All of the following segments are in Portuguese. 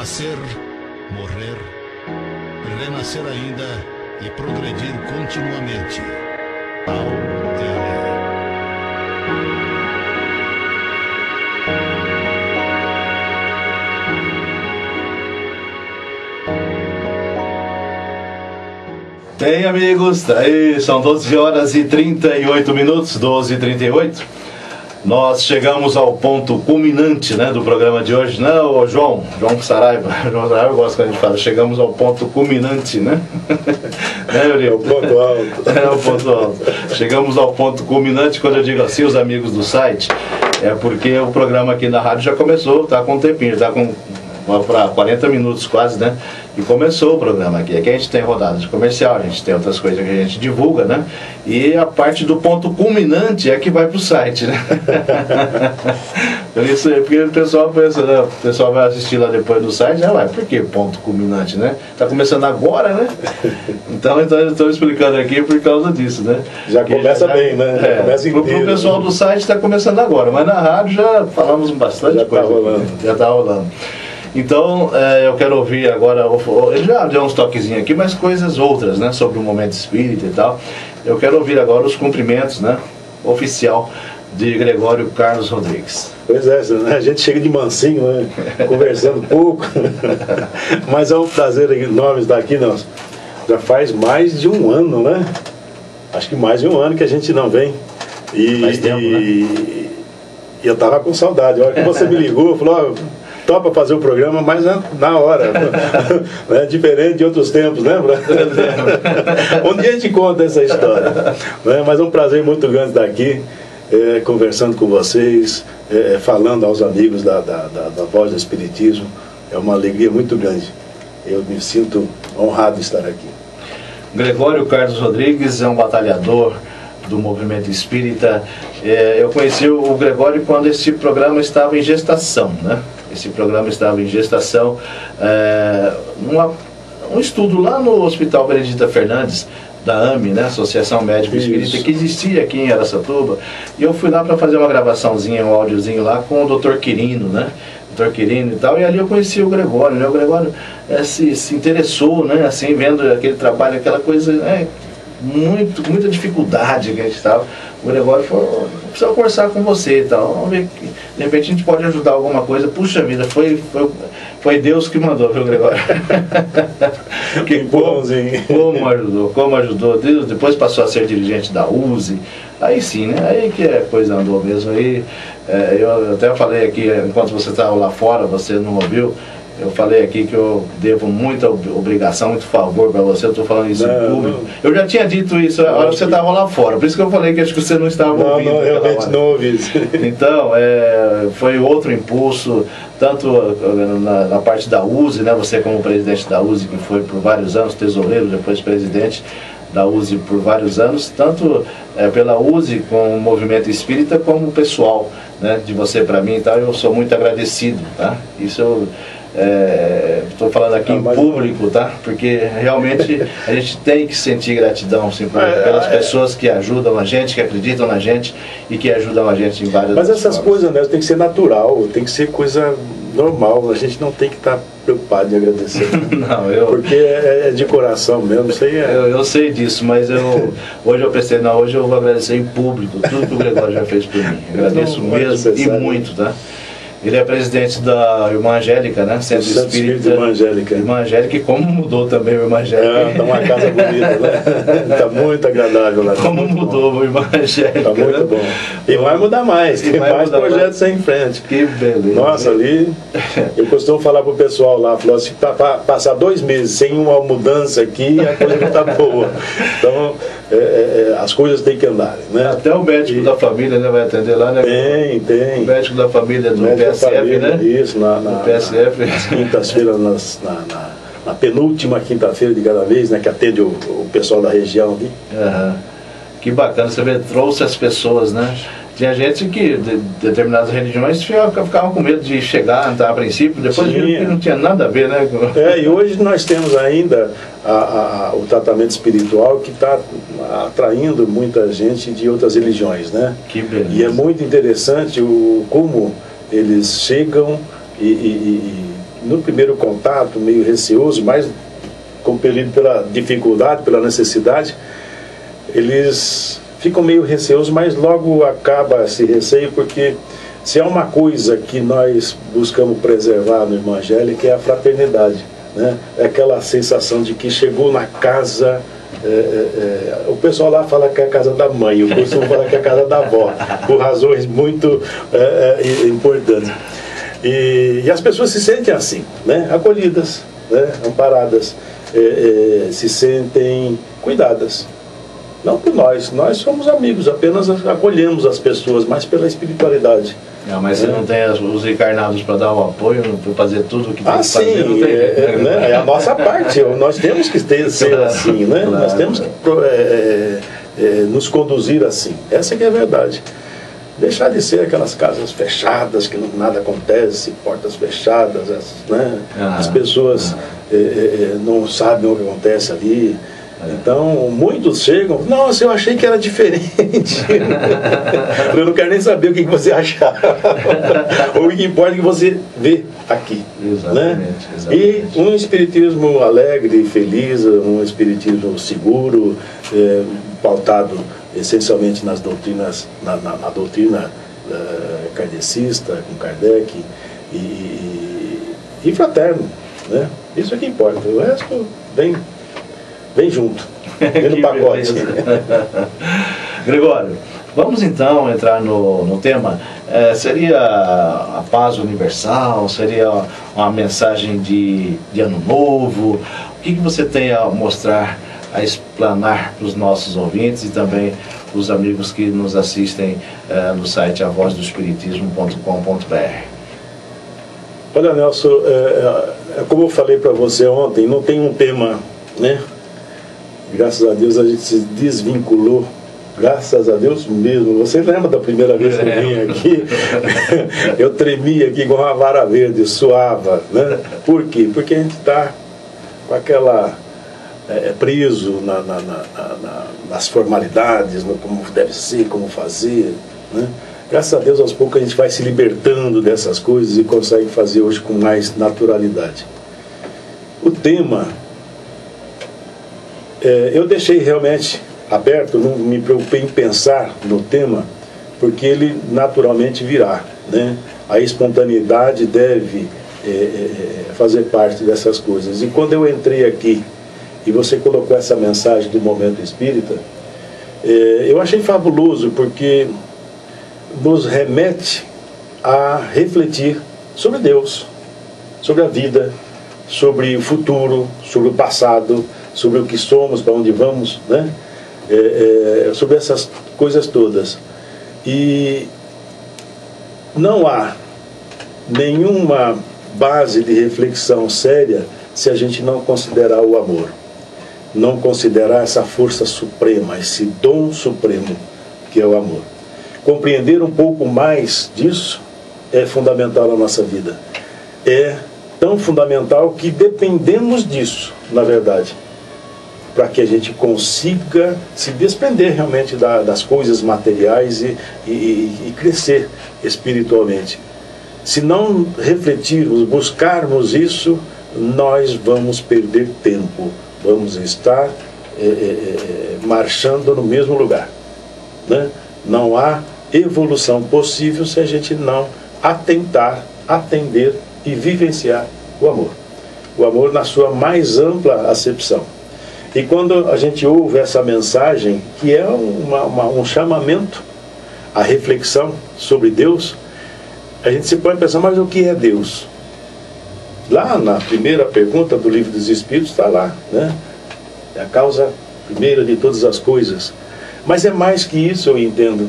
Nascer, morrer, renascer ainda e progredir continuamente. Tal é a lei. Bem, amigos, aí são 12 horas e 38 minutos, 12h38. Nós chegamos ao ponto culminante, né, do programa de hoje, né, o João Saraiva. João Saraiva gosta quando a gente fala, chegamos ao ponto culminante, né? Né, Eurico? É o ponto alto. É o ponto alto. Chegamos ao ponto culminante, quando eu digo assim, os amigos do site, é porque o programa aqui na rádio já começou, tá com um tempinho, tá com para 40 minutos quase, né? E começou o programa aqui. Aqui a gente tem rodada de comercial, a gente tem outras coisas que a gente divulga, né? E a parte do ponto culminante é que vai pro site, né? Por isso, porque o pessoal pensa, né? O pessoal vai assistir lá depois do site, já vai, por que ponto culminante, né? Tá começando agora, né? Então eu estou explicando aqui por causa disso, né? Já começa bem, né? Já começa inteiro. O pessoal do site está começando agora, mas na rádio já falamos bastante já coisa. Tá rolando. Já está rolando. Então, eu quero ouvir agora, ele já deu uns toquezinhos aqui, mas coisas outras, né, sobre o momento espírita e tal. Eu quero ouvir agora os cumprimentos, né, oficial de Gregório Carlos Rodrigues. Pois é, né? A gente chega de mansinho, né, conversando pouco, mas é um prazer enorme estar aqui, nós. Já faz mais de um ano, né? Acho que mais de um ano que a gente não vem. Faz tempo, né? E eu tava com saudade. A hora que você me ligou, falou, topa fazer o programa, mas na hora, né? Diferente de outros tempos, lembra? Um dia a gente conta essa história, né? Mas é um prazer muito grande estar aqui, conversando com vocês, falando aos amigos da Voz do Espiritismo. É uma alegria muito grande. Eu me sinto honrado de estar aqui. Gregório Carlos Rodrigues é um batalhador do movimento espírita. Eu conheci o Gregório quando esse programa estava em gestação, né? Esse programa estava em gestação, um estudo lá no Hospital Benedita Fernandes, da AME, né? Associação Médico Espírita, que existia aqui em Araçatuba, e eu fui lá para fazer uma gravaçãozinha, um áudiozinho lá com o Dr. Quirino, né? Dr. Quirino e tal, e ali eu conheci o Gregório, né? O Gregório se interessou, né? Assim, vendo aquele trabalho, aquela coisa, né? Muita dificuldade que a gente estava. O Gregório falou, preciso conversar com você e tal, vamos ver que de repente a gente pode ajudar alguma coisa. Puxa vida, foi Deus que mandou, viu, Gregório? Que como ajudou Deus. Depois passou a ser dirigente da USE, aí sim, né? Aí que a coisa andou mesmo. Aí eu até falei aqui, enquanto você estava lá fora, você não ouviu, eu falei aqui que eu devo muita obrigação, muito favor para você, eu estou falando isso em público. Eu já tinha dito isso a hora que você estava lá fora, por isso que eu falei que acho que você não estava ouvindo. Não, realmente não ouvi isso. Então, foi outro impulso, tanto na parte da USE, né, você como presidente da USE, que foi por vários anos, tesoureiro, depois presidente da USE por vários anos, tanto pela USE com o movimento espírita, como pessoal, né, de você para mim e tal, eu sou muito agradecido, tá? Isso eu estou falando aqui em público, tá? Porque realmente a gente tem que sentir gratidão pelas pessoas que ajudam a gente, que acreditam na gente e que ajudam a gente em várias Mas essas formas. coisas, né, tem que ser natural, tem que ser coisa normal, a gente não tem que estar preocupado em agradecer. Não, porque é de coração mesmo, isso aí eu sei disso, mas hoje eu pensei, hoje eu vou agradecer em público tudo que o Gregório já fez por mim. Agradeço mesmo e muito, tá? Ele é presidente da Irmã Angélica, né? Centro Espírita Irmã Angélica. Irmã Angélica, e como mudou também o Irmã Angélica. Está uma casa bonita, né? Está muito agradável lá. Como mudou o Irmã Angélica. Está muito bom. E vai mudar mais, tem mais projetos aí em frente. Que beleza. Nossa, ali, eu costumo falar pro pessoal lá, falou assim, passar 2 meses sem uma mudança aqui, a coisa não está boa. Então, as coisas têm que andar, né? Até o médico da família, né, vai atender lá, né? Tem. O médico da família do PSF, família, né? Isso, no PSF. Nas quintas-feiras, na penúltima quinta-feira de cada mês, né? Que atende o pessoal da região ali. Uhum. Que bacana, você vê, trouxe as pessoas, né? Tinha gente que, de determinadas religiões, ficavam com medo de chegar, a princípio, depois viram que não tinha nada a ver, né? E hoje nós temos ainda o tratamento espiritual que está atraindo muita gente de outras religiões, né? Que beleza. E é muito interessante como eles chegam e no primeiro contato, meio receoso, mas compelido pela dificuldade, pela necessidade, eles ficam meio receosos, mas logo acaba esse receio, porque se há uma coisa que nós buscamos preservar no Evangelho, que é a fraternidade, né? É aquela sensação de que chegou na casa, o pessoal lá fala que é a casa da mãe, eu costumo falar que é a casa da avó, por razões muito importantes. E as pessoas se sentem assim, né? Acolhidas, né? Amparadas, se sentem cuidadas. Não por nós somos amigos, apenas acolhemos as pessoas, mas pela espiritualidade. Não, mas você não tem os encarnados para dar o apoio, para fazer tudo o que tem que fazer? Sim, é a nossa parte, nós temos que ser assim, né? Claro, nós temos que nos conduzir assim, essa que é a verdade. Deixar de ser aquelas casas fechadas, que nada acontece, portas fechadas, né? As pessoas não sabem o que acontece ali. Então, muitos chegam, nossa, eu achei que era diferente. Eu não quero nem saber o que você achava. Ou o que importa é que você vê aqui. Exatamente, né? exatamente. E um espiritismo alegre, feliz, um espiritismo seguro, pautado essencialmente nas doutrinas, na doutrina kardecista, com Kardec, e fraterno. Né? Isso é que importa. O resto vem junto, vem no pacote. Gregório, vamos então entrar no tema. Seria a paz universal? Seria uma mensagem de ano novo? O que você tem a mostrar, a explanar para os nossos ouvintes e também os amigos que nos assistem no site avozdoespiritismo.com.br? Olha, Nelson, como eu falei para você ontem, não tem um tema, né? Graças a Deus a gente se desvinculou, graças a Deus mesmo. Você lembra da primeira vez que eu vim aqui? Eu tremia aqui com uma vara verde, suava, né? Por quê? Porque a gente está com aquela preso nas formalidades, no como deve ser, como fazer, né? Graças a Deus, aos poucos a gente vai se libertando dessas coisas e consegue fazer hoje com mais naturalidade. O tema, eu deixei realmente aberto, não me preocupei em pensar no tema, porque ele naturalmente virá, né? A espontaneidade deve fazer parte dessas coisas. E quando eu entrei aqui e você colocou essa mensagem do Momento Espírita, eu achei fabuloso, porque nos remete a refletir sobre Deus, sobre a vida, sobre o futuro, sobre o passado, sobre o que somos, para onde vamos, né? Sobre essas coisas todas. E não há nenhuma base de reflexão séria se a gente não considerar o amor, não considerar essa força suprema, esse dom supremo que é o amor. Compreender um pouco mais disso é fundamental na nossa vida. É tão fundamental que dependemos disso, na verdade, para que a gente consiga se desprender realmente das coisas materiais e crescer espiritualmente. Se não refletirmos, buscarmos isso, nós vamos perder tempo, vamos estar marchando no mesmo lugar, né? Não há evolução possível se a gente não atentar, atender e vivenciar o amor. O amor na sua mais ampla acepção. E quando a gente ouve essa mensagem, que é um chamamento à reflexão sobre Deus, a gente se pode pensar, mas o que é Deus? Lá na primeira pergunta do Livro dos Espíritos está lá, né? É a causa primeira de todas as coisas. Mas é mais que isso, eu entendo.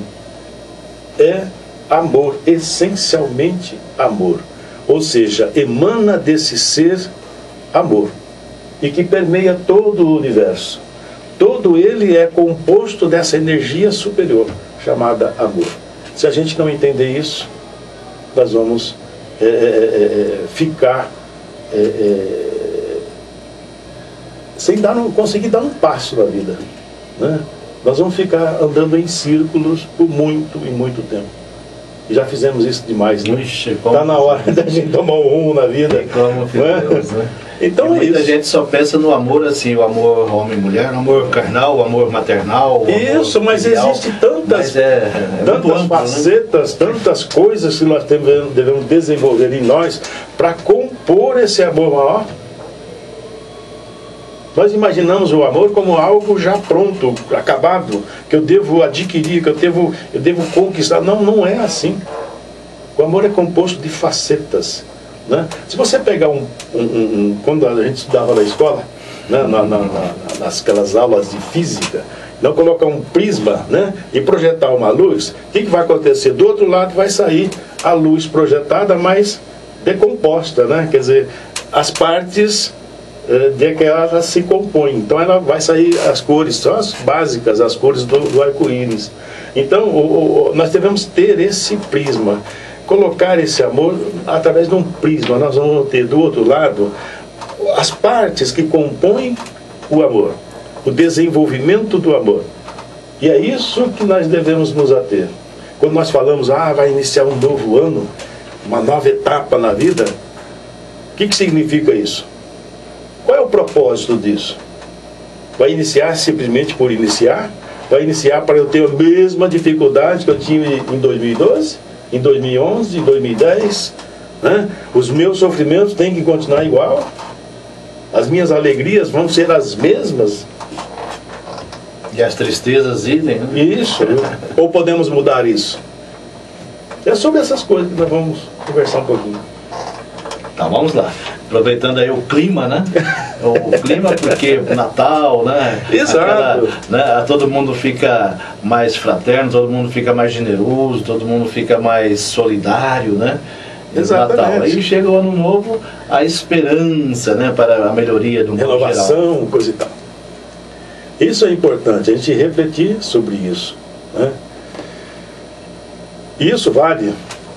É amor, essencialmente amor. Ou seja, emana desse ser amor, e que permeia todo o universo. Todo ele é composto dessa energia superior, chamada amor. Se a gente não entender isso, nós vamos ficar sem conseguir dar um passo na vida, né? Nós vamos ficar andando em círculos por muito e muito tempo. Já fizemos isso demais, né? Está na hora da gente tomar um rumo na vida. Como fizemos, né? Então é isso. Muita gente só pensa no amor assim, o amor homem e mulher, o amor carnal, o amor maternal. Isso, mas existe tantas amplo, facetas, né? Tantas coisas que nós devemos desenvolver em nós para compor esse amor maior. Nós imaginamos o amor como algo já pronto, acabado, que eu devo adquirir, que eu devo conquistar. Não, não é assim. O amor é composto de facetas, né? Se você pegar quando a gente estudava na escola, né, nasquelas aulas de física, não colocar um prisma, né, e projetar uma luz, o que vai acontecer? Do outro lado vai sair a luz projetada, mas decomposta, né? Quer dizer, as partes de que ela se compõe. Então ela vai sair as cores, são as básicas, as cores do arco-íris. Então nós devemos ter esse prisma, colocar esse amor através de um prisma. Nós vamos ter do outro lado as partes que compõem o amor, o desenvolvimento do amor. E é isso que nós devemos nos ater. Quando nós falamos, vai iniciar um novo ano, uma nova etapa na vida, o que significa isso? Qual é o propósito disso? Vai iniciar simplesmente por iniciar? Vai iniciar para eu ter a mesma dificuldade que eu tive em 2012, em 2011, em 2010? Né? Os meus sofrimentos têm que continuar igual? As minhas alegrias vão ser as mesmas? E as tristezas idem, né? Isso. Ou podemos mudar isso? É sobre essas coisas que nós vamos conversar um pouquinho. Tá, vamos lá. Aproveitando aí o clima, né? O clima porque Natal, né? Exato. Todo mundo fica mais fraterno, todo mundo fica mais generoso, todo mundo fica mais solidário, né? Exatamente. Natal. Aí chega o ano novo, a esperança, né? Para a melhoria do mundo geral. Renovação, coisa e tal. Isso é importante, a gente refletir sobre isso, né? E isso vale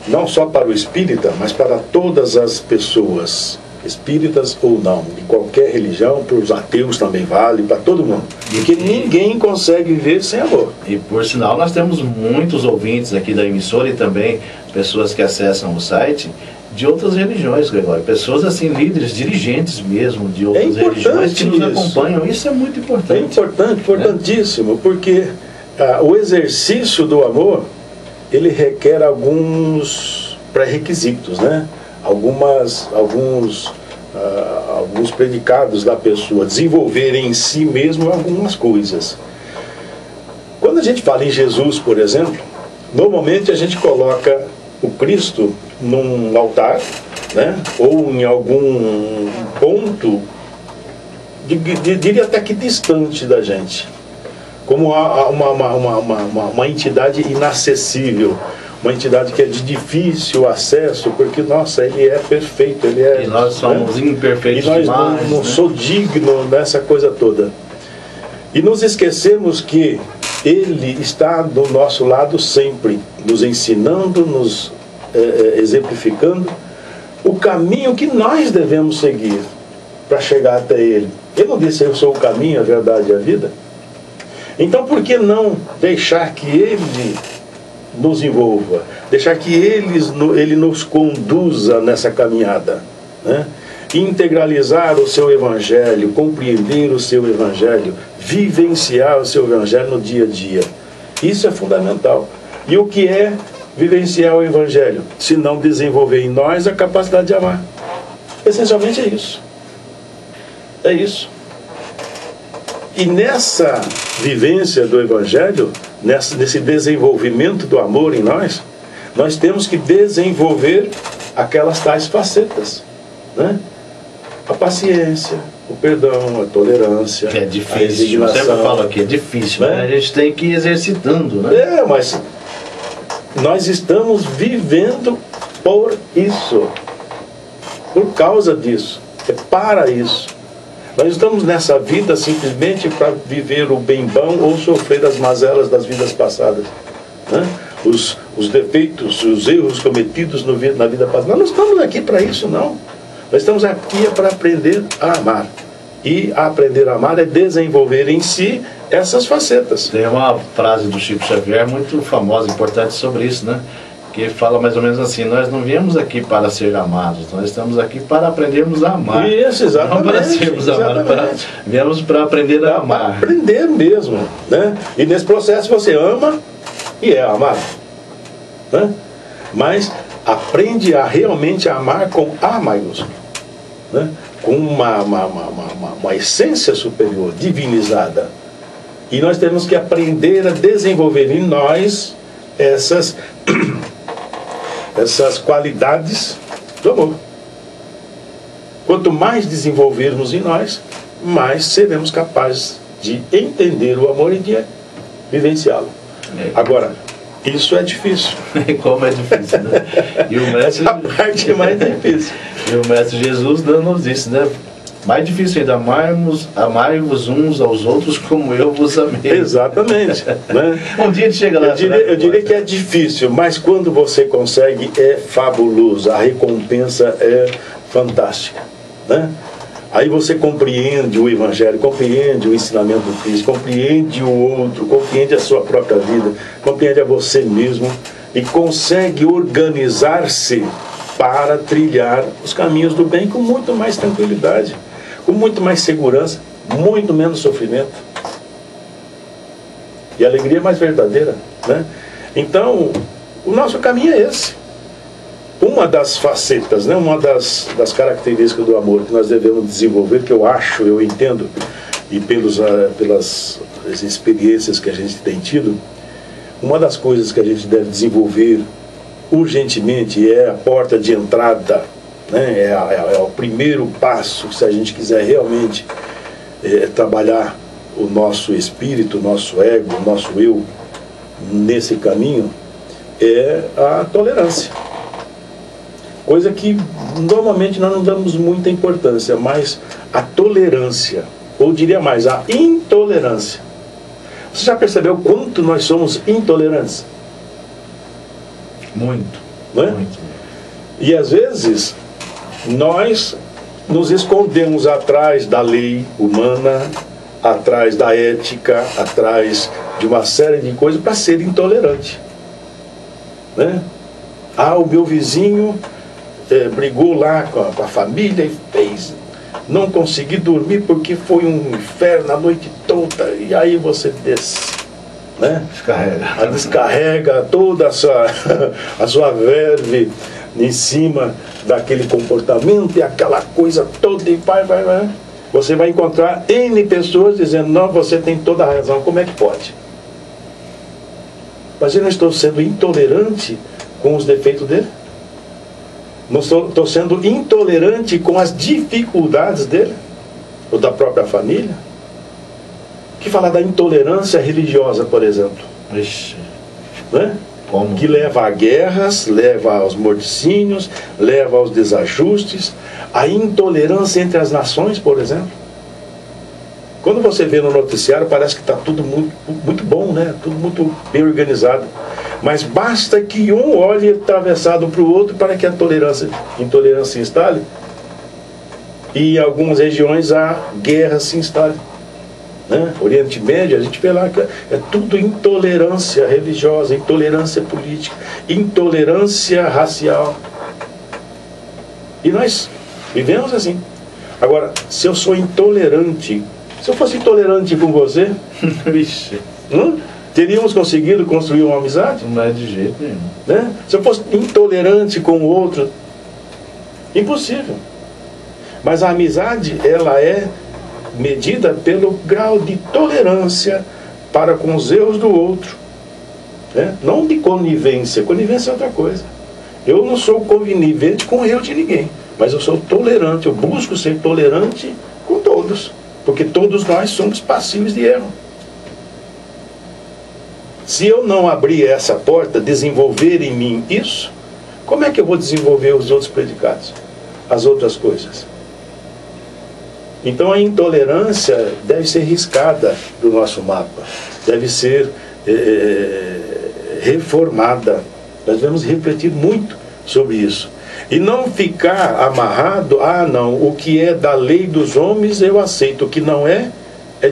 não só para o espírita, mas para todas as pessoas, espíritas ou não, de qualquer religião, para os ateus também vale, para todo mundo. Porque ninguém consegue viver sem amor. E por sinal, nós temos muitos ouvintes aqui da emissora e também pessoas que acessam o site de outras religiões, Gregório. Pessoas assim, líderes, dirigentes mesmo de outras religiões que nos acompanham. Isso é muito importante. É importante, importantíssimo, porque o exercício do amor, ele requer alguns pré-requisitos, né? Alguns predicados da pessoa, desenvolver em si mesmo algumas coisas. Quando a gente fala em Jesus, por exemplo, normalmente a gente coloca o Cristo num altar, né? Ou em algum ponto, diria até que distante da gente, como uma entidade inacessível, uma entidade que é de difícil acesso, porque, nossa, ele é perfeito, ele é... E nós somos imperfeitos demais. E nós demais, não sou digno dessa coisa toda. E nos esquecemos que ele está do nosso lado sempre, nos ensinando, nos exemplificando o caminho que nós devemos seguir para chegar até ele. Ele não disse, eu sou o caminho, a verdade e a vida? Então, por que não deixar que ele nos envolva, deixar que ele nos conduza nessa caminhada, né? Integralizar o seu evangelho, compreender o seu evangelho, vivenciar o seu evangelho no dia a dia. Isso é fundamental. E o que é vivenciar o evangelho? Se não desenvolver em nós a capacidade de amar. Essencialmente é isso. É isso. E nessa vivência do evangelho, nesse desenvolvimento do amor em nós, nós temos que desenvolver aquelas tais facetas, né? A paciência, o perdão, a tolerância, que é difícil. A resignação. Eu sempre falo aqui, é difícil, né? A gente tem que ir exercitando, né? Mas nós estamos vivendo por isso, por causa disso, é para isso. Nós estamos nessa vida simplesmente para viver o bem bom ou sofrer as mazelas das vidas passadas, né? Os defeitos, os erros cometidos na vida passada. Nós não estamos aqui para isso, não. Nós estamos aqui para aprender a amar. E aprender a amar é desenvolver em si essas facetas. Tem uma frase do Chico Xavier muito famosa, importante sobre isso, né? que fala mais ou menos assim: nós não viemos aqui para ser amados, nós estamos aqui para aprendermos a amar. Isso, exatamente. Não para sermos amados, viemos para aprender a amar. Aprender mesmo, né? E nesse processo você ama e é amado, né? Mas aprende a realmente amar com A maiúsculo, né? Com uma essência superior, divinizada. E nós temos que aprender a desenvolver em nós essas qualidades do amor. Quanto mais desenvolvermos em nós, mais seremos capazes de entender o amor e de vivenciá-lo. Agora, isso é difícil. Como é difícil, né? E o mestre, essa parte é mais difícil. E o mestre Jesus dando-nos isso, né? Mais difícil ainda, amai-vos uns aos outros como eu vos amei. Exatamente, né? Um dia a gente chega lá. Eu diria que é difícil, mas quando você consegue, é fabuloso. A recompensa é fantástica, né? Aí você compreende o Evangelho, compreende o ensinamento do Cristo, compreende o outro, compreende a sua própria vida, compreende a você mesmo e consegue organizar-se para trilhar os caminhos do bem com muito mais tranquilidade, com muito mais segurança, muito menos sofrimento. E a alegria é mais verdadeira, né? Então, o nosso caminho é esse. Uma das facetas, né? Uma das características do amor que nós devemos desenvolver, que eu entendo, e pelas experiências que a gente tem tido, uma das coisas que a gente deve desenvolver urgentemente é a porta de entrada, né? É o primeiro passo, se a gente quiser realmente trabalhar o nosso espírito, o nosso ego, o nosso eu nesse caminho, é a tolerância. Coisa que normalmente nós não damos muita importância, mas a tolerância, ou diria mais, a intolerância. Você já percebeu quanto nós somos intolerantes? Muito, não é? muito. E às vezes nós nos escondemos atrás da lei humana, atrás da ética, atrás de uma série de coisas para ser intolerante, né? Ah, o meu vizinho brigou lá com a família e fez, não consegui dormir porque foi um inferno a noite toda, e aí você né? Descarrega toda a sua verve em cima daquele comportamento e aquela coisa toda, e vai. Você vai encontrar N pessoas dizendo: não, você tem toda a razão, como é que pode? Mas eu não estou sendo intolerante com os defeitos dele? Não estou sendo intolerante com as dificuldades dele? Ou da própria família? Que falar da intolerância religiosa, por exemplo? Ixi. Né? Como? Que leva a guerras, leva aos morticínios, leva aos desajustes, a intolerância entre as nações, por exemplo. Quando você vê no noticiário, parece que está tudo muito bom, né? Tudo muito bem organizado. Mas basta que um olhe atravessado para o outro para que a intolerância se instale. E em algumas regiões a guerra se instale, né? Oriente Médio, a gente vê lá que é tudo intolerância religiosa, intolerância política, intolerância racial. E nós vivemos assim. Agora, se eu sou intolerante, se eu fosse intolerante com você, teríamos conseguido construir uma amizade? Não é de jeito nenhum, né? Se eu fosse intolerante com o outro, impossível. Mas a amizade, ela é medida pelo grau de tolerância para com os erros do outro, né? Não de conivência. Conivência é outra coisa. Eu não sou conivente com o erro de ninguém, mas eu sou tolerante. Eu busco ser tolerante com todos, porque todos nós somos passíveis de erro. Se eu não abrir essa porta, desenvolver em mim isso, como é que eu vou desenvolver os outros predicados, as outras coisas? Então a intolerância deve ser riscada do nosso mapa, deve ser reformada. Nós devemos refletir muito sobre isso. E não ficar amarrado: ah não, o que é da lei dos homens eu aceito, o que não é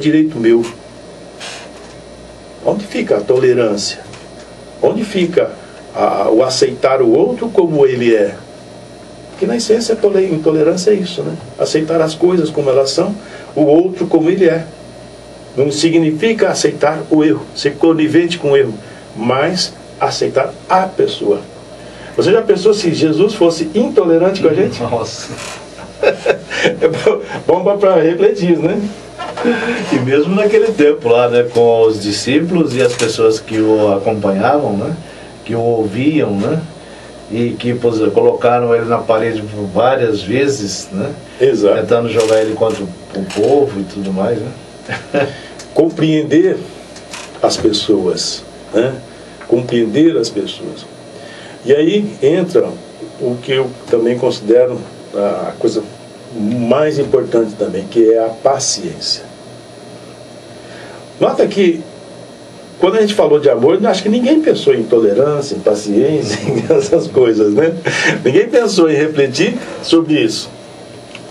direito meu. Onde fica a tolerância? Onde fica o aceitar o outro como ele é. Porque na essência intolerância é isso, né? Aceitar as coisas como elas são, o outro como ele é. Não significa aceitar o erro, ser conivente com o erro, mas aceitar a pessoa. Você já pensou se Jesus fosse intolerante com a gente? Nossa. É bom para refletir, né? E mesmo naquele tempo lá, né, com os discípulos e as pessoas que o acompanhavam, né, que o ouviam, né, e que colocaram ele na parede várias vezes, né, Exato. tentando jogar ele contra o povo e tudo mais, né. Compreender as pessoas, né? Compreender as pessoas. E aí entra o que eu também considero a coisa mais importante também, que é a paciência. Nota que quando a gente falou de amor, acho que ninguém pensou em tolerância, em paciência, em essas coisas, né? Ninguém pensou em refletir sobre isso.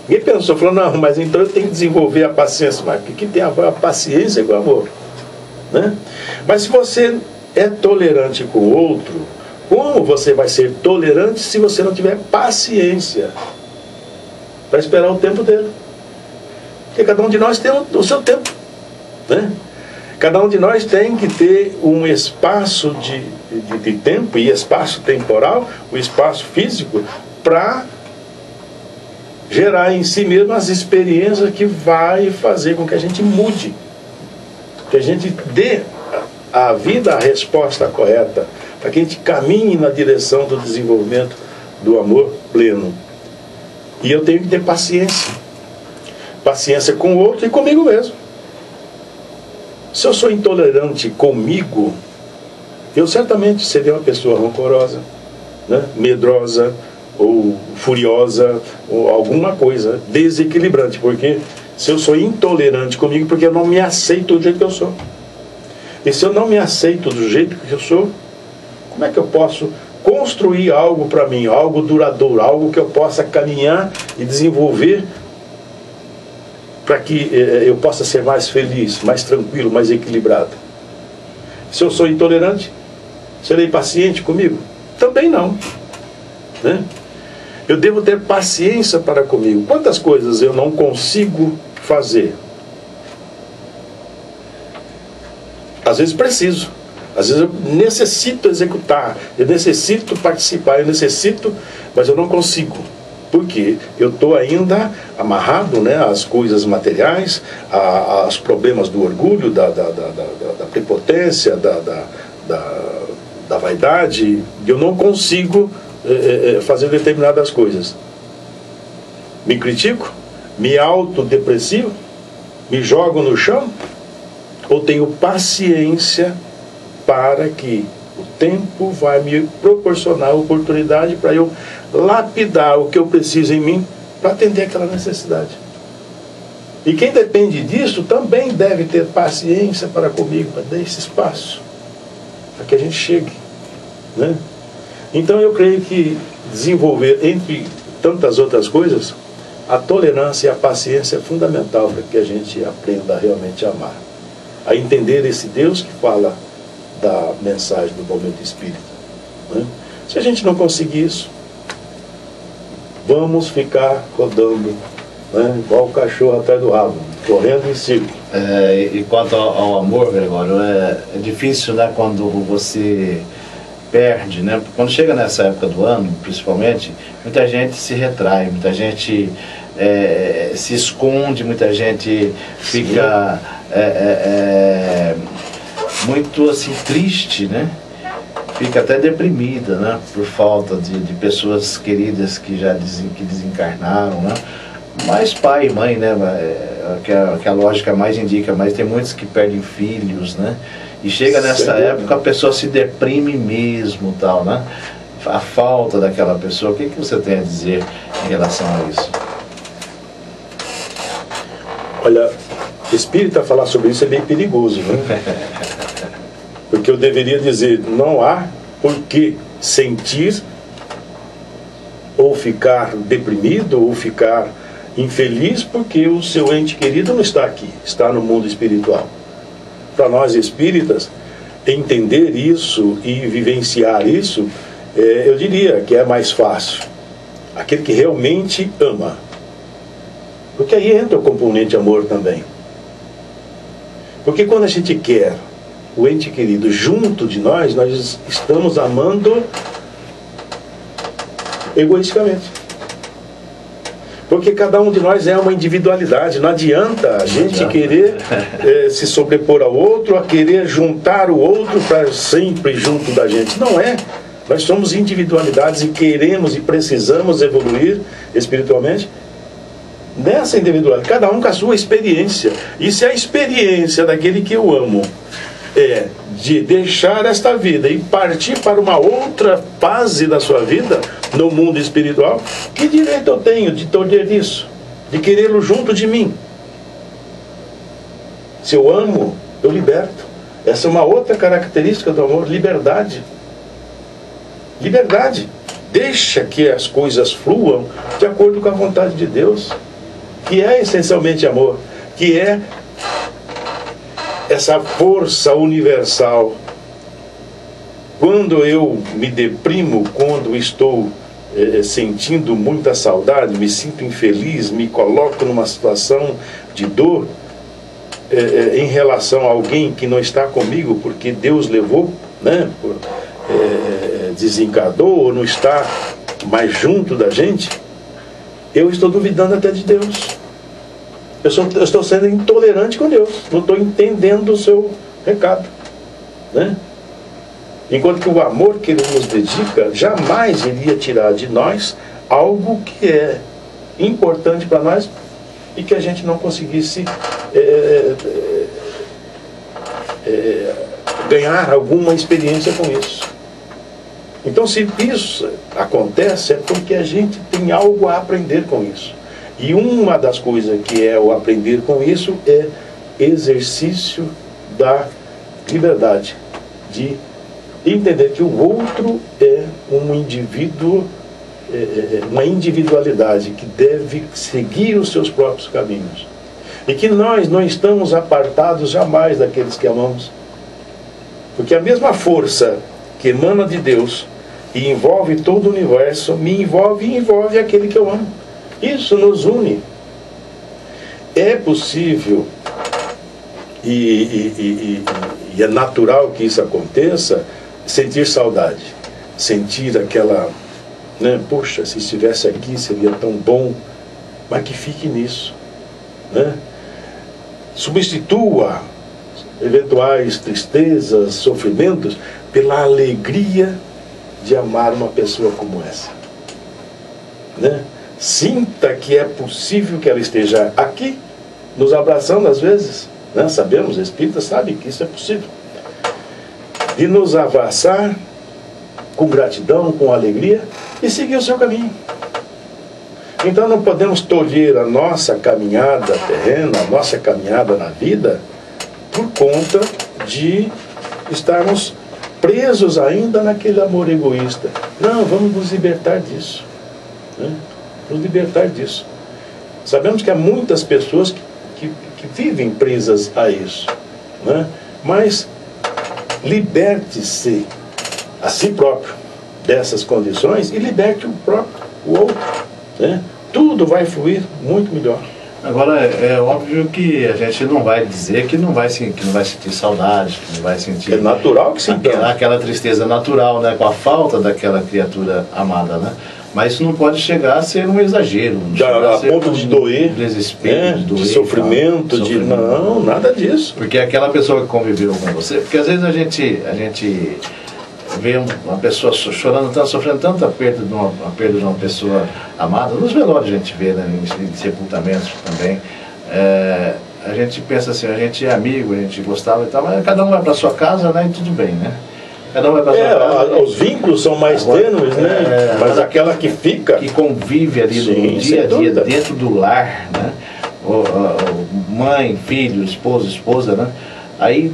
Ninguém pensou, falou, não, mas então eu tenho que desenvolver a paciência. Mas o que tem a ver a paciência com o amor? Né? Mas se você é tolerante com o outro, como você vai ser tolerante se você não tiver paciência para esperar o tempo dele? Porque cada um de nós tem o seu tempo, né? Cada um de nós tem que ter um espaço de tempo e espaço temporal, o espaço físico, para gerar em si mesmo as experiências que vai fazer com que a gente mude, que a gente dê à vida a resposta correta, para que a gente caminhe na direção do desenvolvimento do amor pleno. E eu tenho que ter paciência. Paciência com o outro e comigo mesmo. Se eu sou intolerante comigo, eu certamente serei uma pessoa rancorosa, né? Medrosa, ou furiosa, ou alguma coisa desequilibrante. Porque se eu sou intolerante comigo, porque eu não me aceito do jeito que eu sou. E se eu não me aceito do jeito que eu sou, como é que eu posso construir algo para mim, algo duradouro, algo que eu possa caminhar e desenvolver para que eu possa ser mais feliz, mais tranquilo, mais equilibrado? Se eu sou intolerante, serei paciente comigo? Também não, né? Eu devo ter paciência para comigo. Quantas coisas eu não consigo fazer? Às vezes preciso, às vezes eu necessito executar, eu necessito participar, eu necessito, mas eu não consigo. Porque eu estou ainda amarrado, né, às coisas materiais, aos problemas do orgulho, da prepotência, da vaidade. Eu não consigo fazer determinadas coisas. Me critico, me autodeprecio, me jogo no chão, ou tenho paciência para que o tempo vai me proporcionar a oportunidade para eu lapidar o que eu preciso em mim para atender aquela necessidade. E quem depende disso também deve ter paciência para comigo, para dar esse espaço, para que a gente chegue, né? Então eu creio que desenvolver, entre tantas outras coisas, a tolerância e a paciência é fundamental para que a gente aprenda a realmente amar, a entender esse Deus que fala da mensagem do momento espírita, né? Se a gente não conseguir isso, vamos ficar rodando, né, igual o cachorro atrás do rabo, correndo em círculo. E quanto ao amor, Gregório, é difícil, né, quando você perde, né? Quando chega nessa época do ano, principalmente, muita gente se retrai, muita gente se esconde, muita gente fica muito assim triste, né? Fica até deprimida, né? Por falta de pessoas queridas que já desencarnaram, né? Mas pai e mãe, né? Que a lógica mais indica, mas tem muitos que perdem filhos, né? E chega nessa época, a pessoa se deprime mesmo, tal, né? A falta daquela pessoa. O que você tem a dizer em relação a isso? Olha, espírita falar sobre isso é bem perigoso, né? Porque eu deveria dizer, não há por que sentir ou ficar deprimido ou ficar infeliz porque o seu ente querido não está aqui, está no mundo espiritual. Para nós espíritas, entender isso e vivenciar isso, eu diria que é mais fácil. Aquele que realmente ama. Porque aí entra o componente amor também. Porque quando a gente quer o ente querido junto de nós, nós estamos amando egoisticamente. Porque cada um de nós é uma individualidade. Não adianta a gente querer se sobrepor ao outro, a querer juntar o outro para sempre junto da gente. Não é. Nós somos individualidades e queremos e precisamos evoluir espiritualmente nessa individualidade. Cada um com a sua experiência. E se a experiência daquele que eu amo é de deixar esta vida e partir para uma outra fase da sua vida no mundo espiritual, que direito eu tenho de torcer isso? De querê-lo junto de mim? Se eu amo, eu liberto. Essa é uma outra característica do amor, liberdade. Liberdade. Deixa que as coisas fluam de acordo com a vontade de Deus, que é essencialmente amor, que é essa força universal. Quando eu me deprimo, quando estou sentindo muita saudade, me sinto infeliz, me coloco numa situação de dor em relação a alguém que não está comigo porque Deus levou, né, desencarnou ou não está mais junto da gente, eu estou duvidando até de Deus. Eu estou sendo intolerante com Deus. Não estou entendendo o seu recado, né? Enquanto que o amor que Ele nos dedica jamais iria tirar de nós algo que é importante para nós e que a gente não conseguisse ganhar alguma experiência com isso. Então, se isso acontece, é porque a gente tem algo a aprender com isso. E uma das coisas que é o aprender com isso é exercício da liberdade, de entender que o outro é um indivíduo, uma individualidade que deve seguir os seus próprios caminhos. E que nós não estamos apartados jamais daqueles que amamos. Porque a mesma força que emana de Deus e envolve todo o universo, me envolve e envolve aquele que eu amo. Isso nos une. É possível e é natural que isso aconteça, sentir saudade, sentir aquela, né, poxa, se estivesse aqui seria tão bom, mas que fique nisso, né? Substitua eventuais tristezas, sofrimentos, pela alegria de amar uma pessoa como essa, né? Sinta que é possível que ela esteja aqui, nos abraçando às vezes, né? Sabemos, espíritas sabem que isso é possível, de nos abraçar com gratidão, com alegria e seguir o seu caminho. Então não podemos tolher a nossa caminhada terrena, a nossa caminhada na vida, por conta de estarmos presos ainda naquele amor egoísta. Não, vamos nos libertar disso, né? Nos libertar disso. Sabemos que há muitas pessoas que vivem presas a isso, né? Mas liberte-se a si próprio dessas condições e liberte o outro, né? Tudo vai fluir muito melhor. Agora, é óbvio que a gente não vai dizer que não vai sentir saudade, que não vai sentir... É natural que sim. Aquela tristeza natural, né, com a falta daquela criatura amada, né? Mas isso não pode chegar a ser um exagero. A ponto de doer, desespero, de sofrimento, Não, nada disso. Porque aquela pessoa que conviveu com você... Porque às vezes a gente vê uma pessoa chorando tanto, sofrendo tanta perda de uma pessoa amada. Nos velórios a gente vê, né, em sepultamentos também. A gente pensa assim, a gente é amigo, a gente gostava e tal, mas cada um vai para sua casa, né, e tudo bem, né? Cada um vai para sua casa. Os vínculos são mais tênues, né? Mas aquela que fica... Que convive ali no dia a dia, dentro do lar, né? Mãe, filho, esposo, esposa, né? Aí...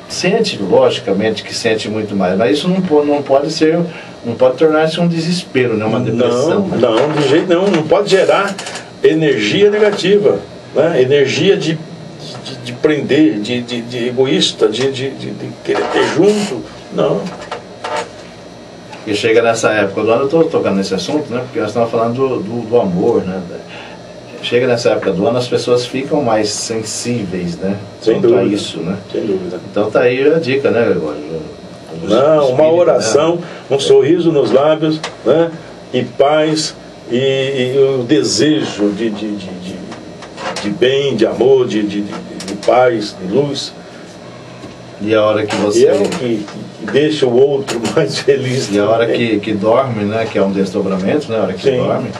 Sente, logicamente que sente muito mais, mas isso não pode tornar-se um desespero, né? Uma depressão. Não, de jeito nenhum, não pode gerar energia negativa, né? Energia de de prender, de egoísta, de querer ter junto. Não. E chega nessa época do ano, eu estou tocando nesse assunto, né? Porque nós estamos falando do amor, né? Chega nessa época do ano, as pessoas ficam mais sensíveis, né? Sem dúvida. A isso, né? Sem dúvida. Então tá aí a dica, né, Gregório? Não, uma oração, um sorriso nos lábios, né? E paz, e o desejo de bem, de amor, de paz, de luz. E a hora que você... E é o que deixa o outro mais feliz. E a hora que dorme, né? Que é um desdobramento, né? A hora que Sim. dorme.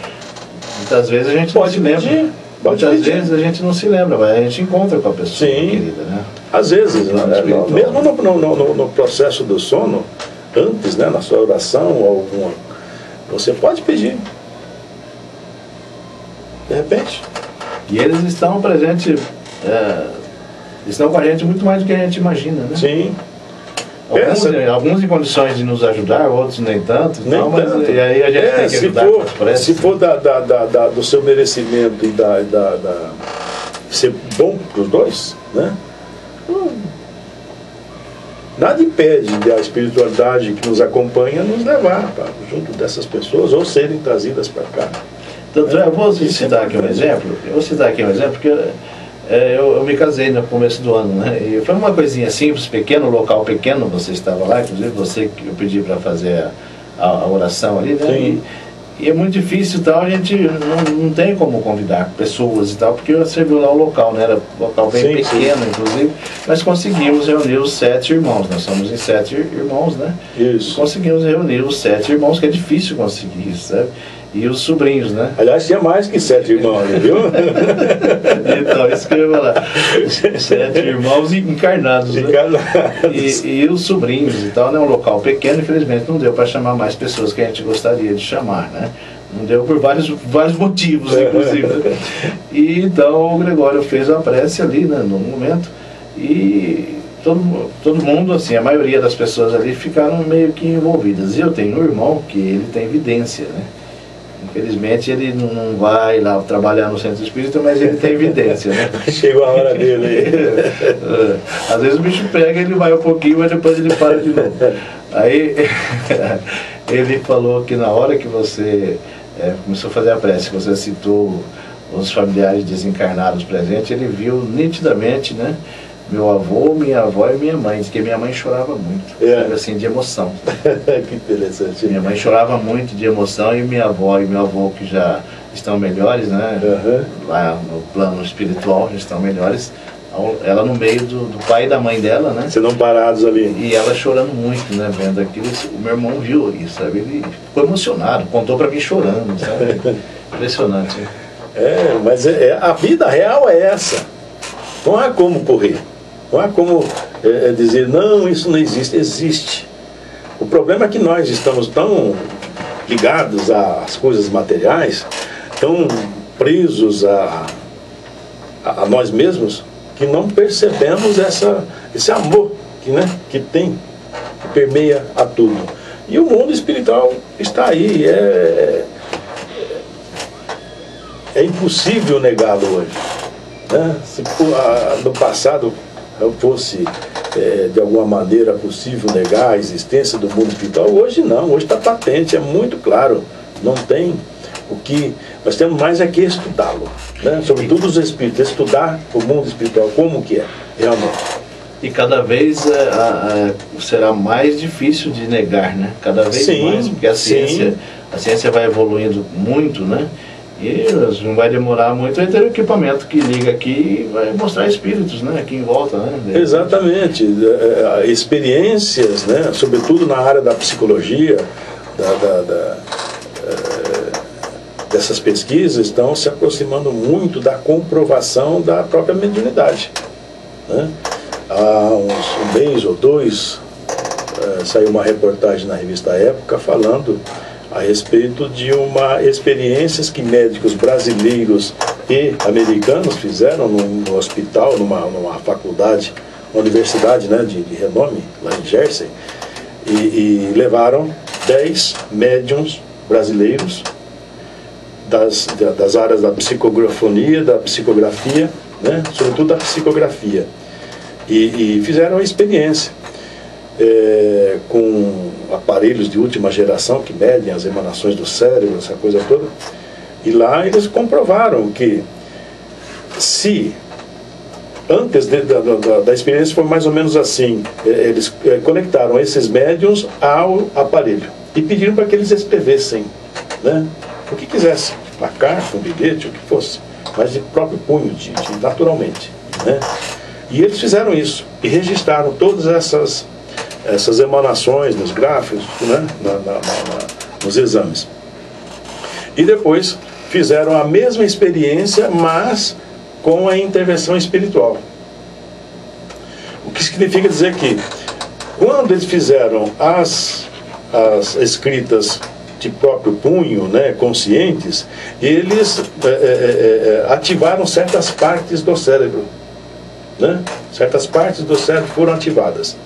Muitas vezes a gente não se lembra. Muitas vezes a gente não se lembra, mas a gente encontra com a pessoa querida, né? Às vezes, mesmo no processo do sono, antes, né? Na sua oração, alguma, você pode pedir. De repente. E eles estão presentes, estão com a gente muito mais do que a gente imagina, né? Sim. Alguns em condições de nos ajudar, outros nem tanto. Nem não, tanto. Mas, e aí a gente tem que ajudar. Se for do seu merecimento e ser bom para os dois, né? Nada impede da espiritualidade que nos acompanha nos levar junto dessas pessoas ou serem trazidas para cá. Tanto eu vou citar aqui um exemplo. Porque eu me casei no começo do ano, né? E foi uma coisinha simples, pequeno, local pequeno, você estava lá, inclusive você que eu pedi para fazer a oração ali, né? E é muito difícil e tal, a gente não tem como convidar pessoas e tal, porque você viu lá o local, né? Era um local bem pequeno, inclusive, mas conseguimos reunir os 7 irmãos, nós somos em 7 irmãos, né? Isso. E conseguimos reunir os 7 irmãos, que é difícil conseguir isso, sabe? E os sobrinhos, né? Aliás, tinha mais que 7 irmãos, viu? Então, isso que eu ia falar. 7 irmãos encarnados, né? E os sobrinhos e tal, né? Um local pequeno, infelizmente não deu para chamar mais pessoas que a gente gostaria de chamar, né? Não deu por vários motivos, inclusive. Né? E então o Gregório fez a prece ali, né? No momento. E todo mundo, assim, a maioria das pessoas ali ficaram meio que envolvidas. E eu tenho um irmão que ele tem vidência, né? Infelizmente ele não vai lá trabalhar no centro espírita, mas ele tem evidência, né? Chegou a hora dele aí. Às vezes o bicho pega, ele vai um pouquinho, mas depois ele para de novo. Aí ele falou que na hora que você começou a fazer a prece, que você citou os familiares desencarnados presentes, ele viu nitidamente, né? Meu avô, minha avó e minha mãe. Diz que minha mãe chorava muito, assim, de emoção. Que interessante. Minha mãe chorava muito de emoção e minha avó e meu avô, que já estão melhores, né? Lá no plano espiritual já estão melhores. Ela no meio do pai e da mãe dela, né? Você não parados ali. E ela chorando muito, né? Vendo aquilo. O meu irmão viu isso, sabe? Ele ficou emocionado, contou pra mim chorando, sabe? Impressionante. Mas a vida real é essa. Não há como correr. Não há como dizer, não, isso não existe. Existe. O problema é que nós estamos tão ligados às coisas materiais, tão presos a nós mesmos, que não percebemos esse amor que tem, que permeia a tudo. E o mundo espiritual está aí. É impossível negá-lo hoje. Né? Se no passado fosse de alguma maneira possível negar a existência do mundo espiritual, hoje não, hoje está patente, é muito claro, não tem o que, nós temos mais é que estudá-lo, né? Sobretudo os espíritos, estudar o mundo espiritual, como que é, realmente. E cada vez será mais difícil de negar, né? Cada vez mais, porque a ciência vai evoluindo muito, né? E não vai demorar muito, vai ter um equipamento que liga aqui e vai mostrar espíritos, né? Aqui em volta, né? Exatamente. Experiências, né? Sobretudo na área da psicologia, dessas pesquisas, estão se aproximando muito da comprovação da própria mediunidade. Né? Há um mês ou dois, saiu uma reportagem na revista Época falando a respeito de experiências que médicos brasileiros e americanos fizeram no hospital, numa faculdade, uma universidade, né, de renome, lá em Jersey, e levaram 10 médiums brasileiros das áreas da psicografonia, da psicografia né? Sobretudo da psicografia. E fizeram a experiência com aparelhos de última geração que medem as emanações do cérebro, essa coisa toda. E lá eles comprovaram que se antes da experiência foi mais ou menos assim, eles conectaram esses médiums ao aparelho e pediram para que eles escrevessem, né, o que quisessem, uma carta, um bilhete, o que fosse, mas de próprio punho, naturalmente, né? E eles fizeram isso e registraram todas essas emanações nos gráficos, né, nos exames. E depois fizeram a mesma experiência, mas com a intervenção espiritual. O que significa dizer que, quando eles fizeram as escritas de próprio punho, né, conscientes, eles ativaram certas partes do cérebro, né? Certas partes do cérebro foram ativadas.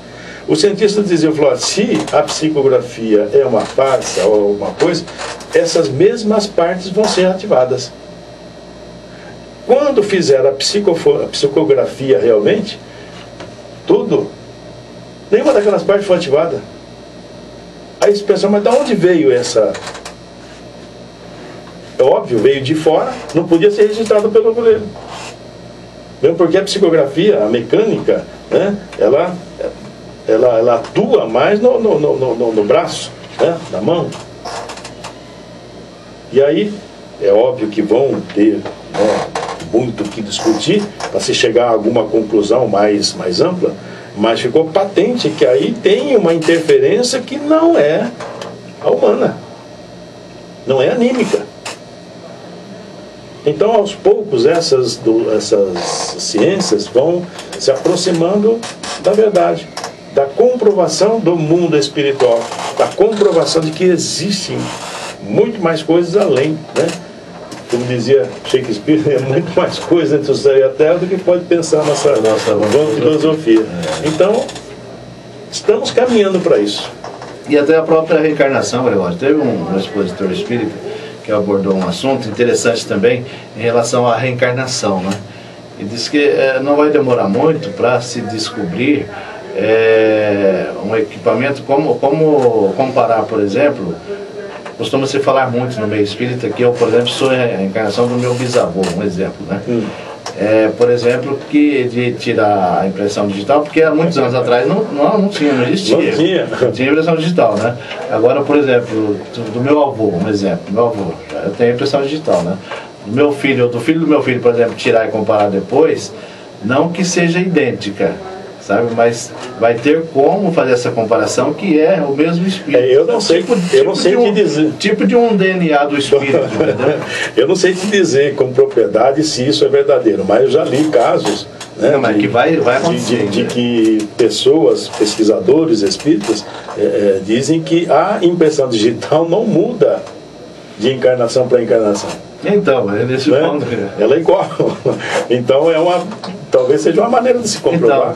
O cientista dizia, se a psicografia é uma farsa ou alguma coisa, essas mesmas partes vão ser ativadas. Quando fizeram a psicografia realmente, nenhuma daquelas partes foi ativada. Aí você pensa, mas de onde veio essa? É óbvio, veio de fora, não podia ser registrado pelo aparelho. Mesmo porque a psicografia, a mecânica, né, ela atua mais no braço, né, na mão. E aí, é óbvio que vão ter, né, muito o que discutir para se chegar a alguma conclusão mais ampla, mas ficou patente que aí tem uma interferência que não é a humana, não é anímica. Então, aos poucos, essas ciências vão se aproximando da verdade, da comprovação do mundo espiritual, da comprovação de que existem muito mais coisas além, né? Como dizia Shakespeare, é muito mais coisa entre o céu e a terra do que pode pensar nossa filosofia. Então, estamos caminhando para isso. E até a própria reencarnação, Gregório. Teve um expositor espírita que abordou um assunto interessante também em relação à reencarnação, né? E disse que não vai demorar muito para se descobrir um equipamento, como comparar, por exemplo, costuma-se falar muito no meio espírita que eu, por exemplo, sou a encarnação do meu bisavô, um exemplo, né? Por exemplo, que de tirar a impressão digital, porque há muitos anos atrás não existia. Não tinha impressão digital, né? Agora, por exemplo, do meu avô, um exemplo, meu avô, eu tenho impressão digital, né? Do meu filho, ou do filho do meu filho, por exemplo, tirar e comparar depois, não que seja idêntica, sabe? Mas vai ter como fazer essa comparação, que é o mesmo espírito. Eu não sei te dizer. Tipo de um DNA do espírito, entendeu? Eu não sei te dizer com propriedade se isso é verdadeiro, mas eu já li casos, né, mas que vai acontecer, de que pessoas, pesquisadores espíritas, dizem que a impressão digital não muda de encarnação para encarnação. Então, é nesse ponto. Ela é igual. Então talvez seja uma maneira de se comprovar. Então,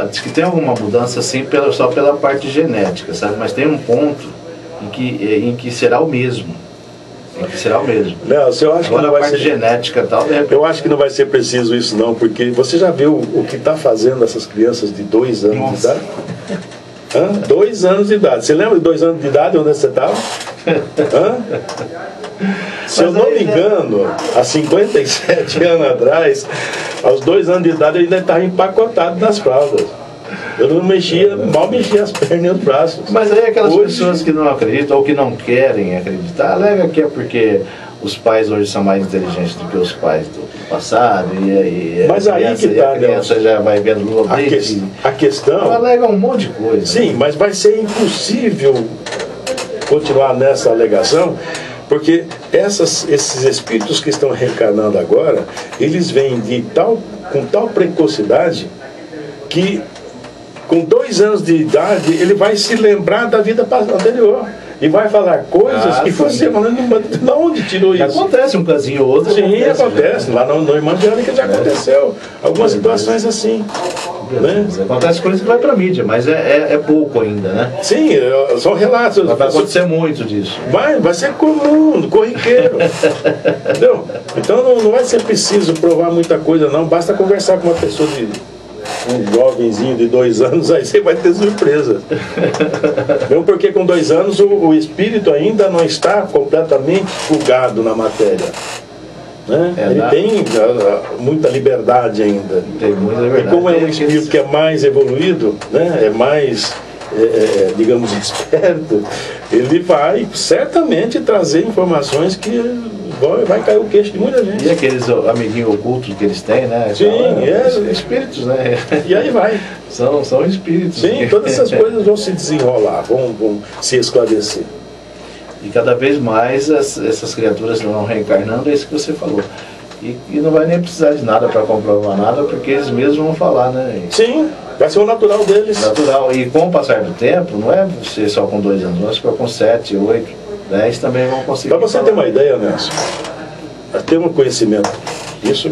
diz que tem alguma mudança assim só pela parte genética, sabe? Mas tem um ponto em que será o mesmo. Não, eu acho agora que não a parte genética e tal, eu acho que não vai ser preciso isso não, porque você já viu o que está fazendo essas crianças de 2 anos de idade? 2 anos de idade. Você lembra de 2 anos de idade onde você estava? Se eu não me engano, há 57 anos atrás, aos 2 anos de idade eu ainda estava empacotado nas fraldas. Eu não mal mexia as pernas e os braços. Mas aí aquelas pessoas que não acreditam ou que não querem acreditar, alega que é porque os pais hoje são mais inteligentes do que os pais do passado, mas aí a criança já vai vendo a questão. Alega um monte de coisa. Sim, mas vai ser impossível continuar nessa alegação, porque esses espíritos que estão reencarnando agora, eles vêm com tal precocidade que com 2 anos de idade ele vai se lembrar da vida anterior e vai falar coisas que você de onde tirou isso? Acontece um casinho ou outro. Sim, acontece. Lá no Irmã Angélica já aconteceu algumas situações assim. Né? Acontece coisas que vai para a mídia, mas é pouco ainda, né? Sim, são relatos. Vai acontecer muito disso. Vai ser comum, corriqueiro. Entendeu? Então não vai vai ser preciso provar muita coisa não, basta conversar com uma pessoa um jovenzinho de 2 anos, aí você vai ter surpresa. Mesmo porque com 2 anos o espírito ainda não está completamente plugado na matéria, né? Ele tem muita liberdade ainda. Tem muita liberdade. E como é um espírito que é mais evoluído, né? É mais, digamos, esperto, ele vai certamente trazer informações que vai cair o queixo de muita gente. E aqueles amiguinhos ocultos que eles têm, né? Sim, espíritos, né? E aí vai. São espíritos. Sim, todas essas coisas vão se desenrolar, vão se esclarecer. E cada vez mais essas criaturas vão reencarnando, é isso que você falou. E não vai nem precisar de nada para comprovar nada, porque eles mesmos vão falar, né? Sim, vai ser o natural deles. Natural. E com o passar do tempo, não é você só com 2 anos, mas com 7, 8, 10 também vão conseguir. Para você ter uma ideia, Nelson, ter um conhecimento, isso,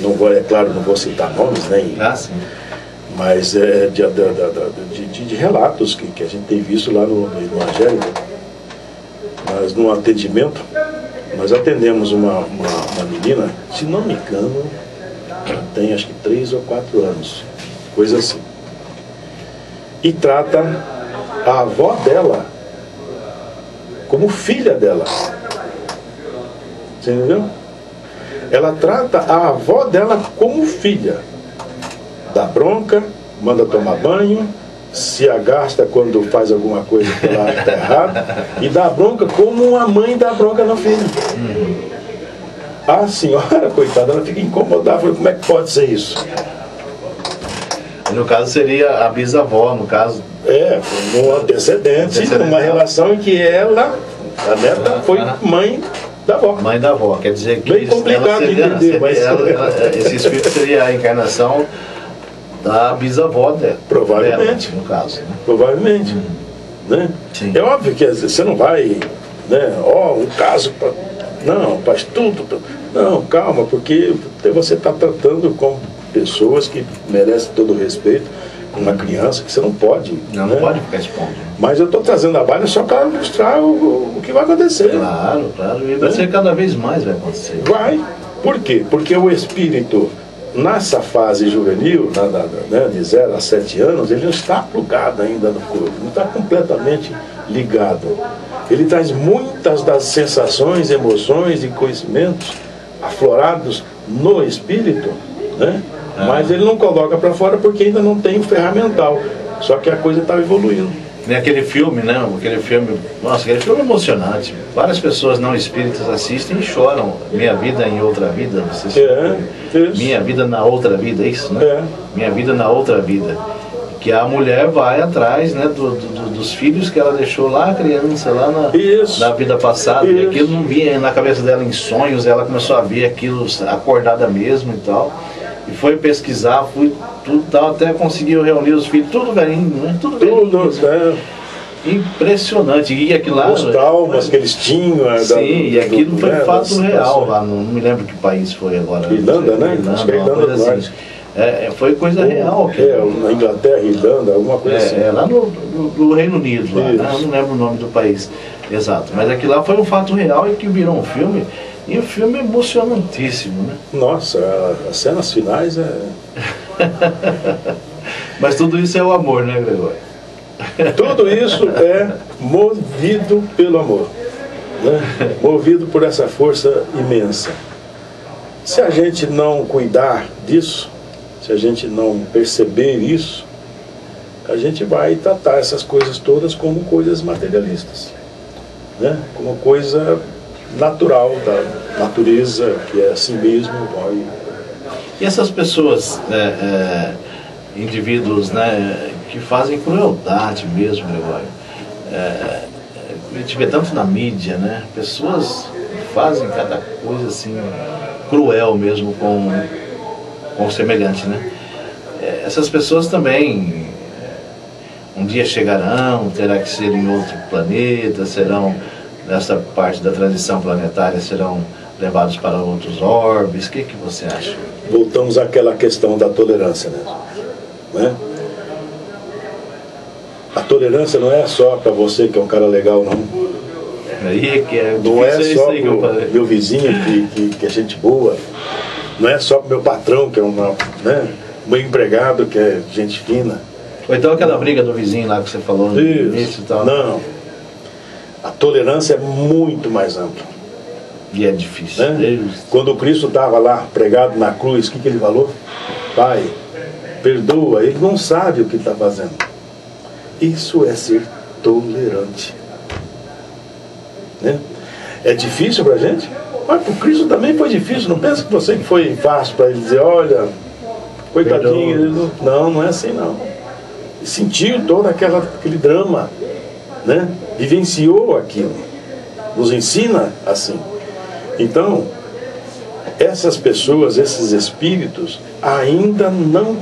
não vou, é claro, não vou citar nomes, nem. Sim. Mas de relatos que a gente tem visto lá no Evangelho. Mas no atendimento, nós atendemos uma menina, se não me engano, ela tem acho que 3 ou 4 anos, coisa assim. E trata a avó dela como filha dela. Você entendeu? Ela trata a avó dela como filha. Dá bronca, manda tomar banho, se agasta quando faz alguma coisa que lá está errado, e dá bronca como uma mãe dá bronca no filho. A senhora, coitada, ela fica incomodada, fala, como é que pode ser isso? No caso seria a bisavó, no caso. No antecedente, numa relação em que a neta, foi mãe da avó. Mãe da avó, quer dizer que bem complicado de entender, mas esse espírito seria a encarnação da bisavó dela. Provavelmente. Dela, no caso. Né? Provavelmente. Né? Sim. É óbvio que você não vai, né? Um caso. Não, faz tudo. Não, calma, porque você está tratando com pessoas que merecem todo o respeito. Uma criança que você não pode. Não pode ficar expondo. Mas eu estou trazendo a baila só para mostrar o que vai acontecer. Claro. E vai ser cada vez mais vai acontecer. Vai. Por quê? Porque o espírito, nessa fase juvenil, né, de 0 a 7 anos, ele não está plugado ainda no corpo, não está completamente ligado. Ele traz muitas das sensações, emoções e conhecimentos aflorados no espírito, né? Mas ele não coloca para fora porque ainda não tem ferramental. Só que a coisa está evoluindo. E aquele filme, né? Aquele filme é emocionante. Várias pessoas não espíritas assistem e choram. Minha Vida em Outra Vida. Você isso. Minha Vida na Outra Vida, é isso, né? Minha Vida na Outra Vida. Que a mulher vai atrás, né, dos filhos que ela deixou lá, criança, lá na vida passada. E aquilo não vinha na cabeça dela em sonhos, ela começou a ver aquilo acordada mesmo e tal. E foi pesquisar, tudo tal, até conseguiu reunir os filhos, tudo velhinho, né? Tudo impressionante. E aquilo lá, os traumas que eles tinham. Sim, e aquilo foi fato real lá, não me lembro que país foi agora. Irlanda, né? Acho que é Irlanda do Norte. Foi coisa real. Na Inglaterra, Irlanda, alguma coisa assim. Lá no Reino Unido, lá, né? Eu não lembro o nome do país exato. Mas aquilo lá foi um fato real e que virou um filme. E o filme é emocionantíssimo, né? Nossa, as cenas finais Mas tudo isso é o amor, né, Gregório? Tudo isso é movido pelo amor, né? Movido por essa força imensa. Se a gente não cuidar disso, se a gente não perceber isso, a gente vai tratar essas coisas todas como coisas materialistas, né? Como coisa natural da natureza, que é assim mesmo. E essas pessoas, indivíduos, né, que fazem crueldade mesmo, Gregório, a gente vê tanto na mídia, né, pessoas que fazem cada coisa assim, cruel mesmo com o semelhante, né? Essas pessoas também um dia chegarão, terá que ser em outro planeta, serão, nessa parte da transição planetária, serão levados para outros orbes. O que você acha? Voltamos àquela questão da tolerância, né? A tolerância não é só para você que é um cara legal, não. Aí que é Não é difícil, só isso aí que eu pro falei. meu vizinho que é gente boa, não é só pro meu patrão, que é meu empregado, que é gente fina. Ou então aquela briga do vizinho lá que você falou no início e tal. Não. A tolerância é muito mais ampla. E é difícil. Né? Quando Cristo estava lá pregado na cruz, o que ele falou? Pai, perdoa, ele não sabe o que está fazendo. Isso é ser tolerante. Né? É difícil para a gente? Mas para o Cristo também foi difícil. Não pensa que você que foi fácil para ele dizer, olha, coitadinho. Não é assim não. Ele sentiu todo aquele drama, né? Vivenciou aquilo. Nos ensina assim. Então, essas pessoas, esses espíritos, ainda não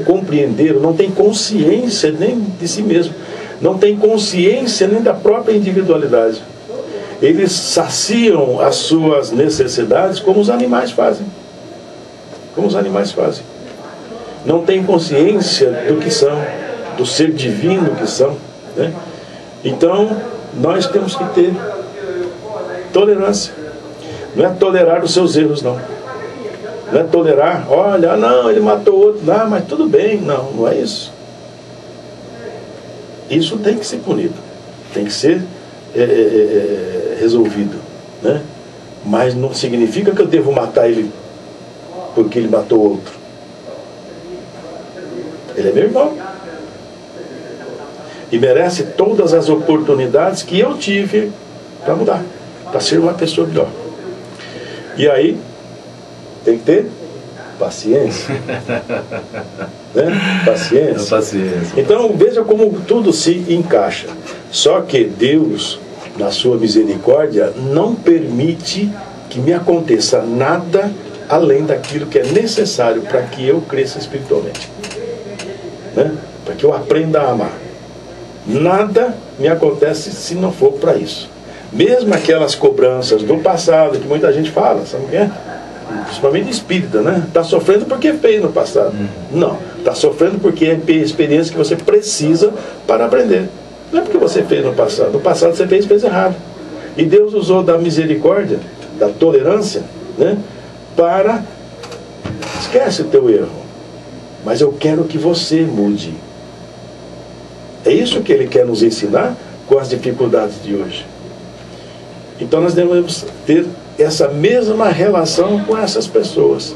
compreenderam, não têm consciência nem de si mesmo, não têm consciência nem da própria individualidade. Eles saciam as suas necessidades como os animais fazem. Como os animais fazem. Não têm consciência do que são, do ser divino que são. Né? Então, nós temos que ter tolerância. Não é tolerar os seus erros, não. Não é tolerar, olha, não, ele matou outro, não, mas tudo bem. Não é isso. Isso tem que ser punido. Tem que ser resolvido. Né? Mas não significa que eu devo matar ele porque ele matou outro. Ele é meu irmão. E merece todas as oportunidades que eu tive para mudar, para ser uma pessoa melhor. E aí, tem que ter paciência. Né? Paciência. Então, veja como tudo se encaixa. Só que Deus, na sua misericórdia, não permite que me aconteça nada além daquilo que é necessário para que eu cresça espiritualmente. Né? Para que eu aprenda a amar. Nada me acontece se não for para isso. Mesmo aquelas cobranças do passado que muita gente fala, sabe o que é? Principalmente espírita, né? Está sofrendo porque fez no passado. Não, está sofrendo porque é a experiência que você precisa para aprender. Não é porque você fez no passado. No passado você fez errado. E Deus usou da misericórdia, da tolerância, né? Para... Esquece o teu erro. Mas eu quero que você mude. É isso que Ele quer nos ensinar com as dificuldades de hoje. Então nós devemos ter essa mesma relação com essas pessoas.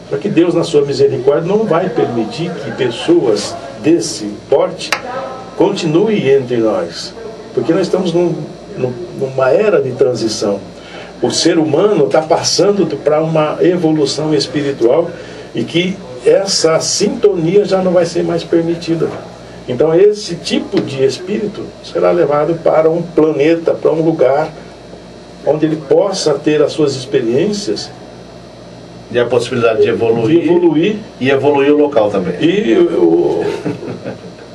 Só que Deus, na sua misericórdia, não vai permitir que pessoas desse porte continuem entre nós. Porque nós estamos numa era de transição. O ser humano está passando para uma evolução espiritual e que essa sintonia já não vai ser mais permitida. Então esse tipo de espírito será levado para um planeta, para um lugar onde ele possa ter as suas experiências e a possibilidade de evoluir e evoluir o local também.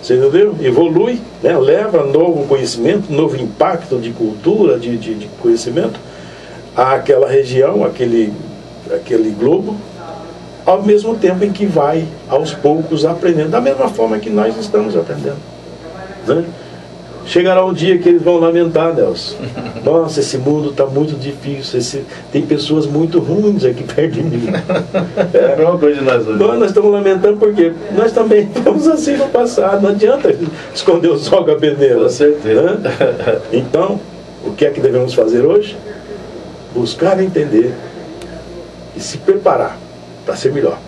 Você entendeu? Evolui, né? Leva novo conhecimento, novo impacto de cultura, de conhecimento àquela região, aquele globo, ao mesmo tempo em que vai, aos poucos, aprendendo, da mesma forma que nós estamos aprendendo. Né? Chegará um dia que eles vão lamentar, Nelson. Nossa, esse mundo está muito difícil, tem pessoas muito ruins aqui perto de mim. É a mesma coisa de nós hoje. Nós estamos lamentando porque nós também fomos assim no passado. Não adianta esconder o sol com a peneira. Com certeza. Né? Então, o que é que devemos fazer hoje? Buscar entender e se preparar para ser melhor.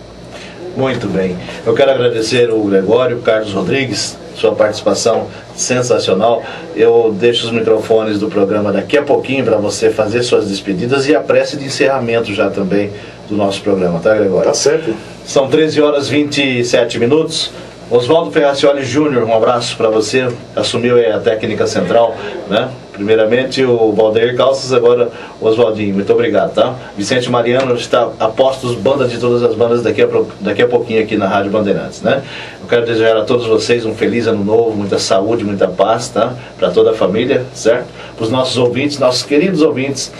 Muito bem. Eu quero agradecer o Gregório, o Carlos Rodrigues, sua participação sensacional. Eu deixo os microfones do programa daqui a pouquinho para você fazer suas despedidas e a prece de encerramento já também do nosso programa, tá, Gregório? Tá certo. São 13h27. Oswaldo Ferracioli Júnior, um abraço para você. Assumiu a técnica central, né? Primeiramente o Valdeir Calças, agora o Oswaldinho. Muito obrigado, tá? Vicente Mariano está a postos, banda de todas as bandas daqui a pouquinho aqui na Rádio Bandeirantes, né? Eu quero desejar a todos vocês um feliz ano novo, muita saúde, muita paz, tá? Para toda a família, certo? Para os nossos ouvintes, nossos queridos ouvintes,